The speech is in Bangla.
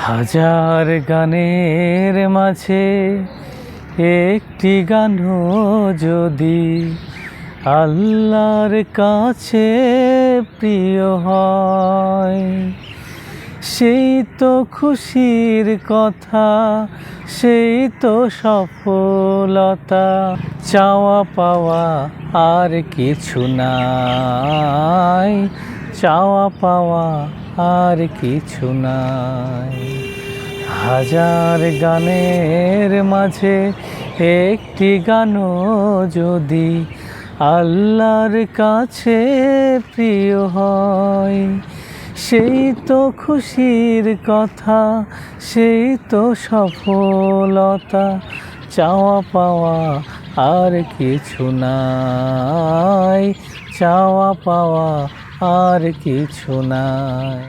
হাজার গানের মাঝে একটি গানও যদি আল্লাহর কাছে প্রিয় হয়, সেই তো খুশির কথা, সেই তো সফলতা। চাওয়া পাওয়া আর কিছু নাই, চাওয়া পাওয়া আর কিছু নাই। হাজার গানের মাঝে একটি গানও যদি আল্লাহর কাছে প্রিয় হয়, সেই তো খুশির কথা, সেই তো সফলতা। চাওয়া পাওয়া আর কিছু নাই, চাওয়া পাওয়া আর কিছু নাই।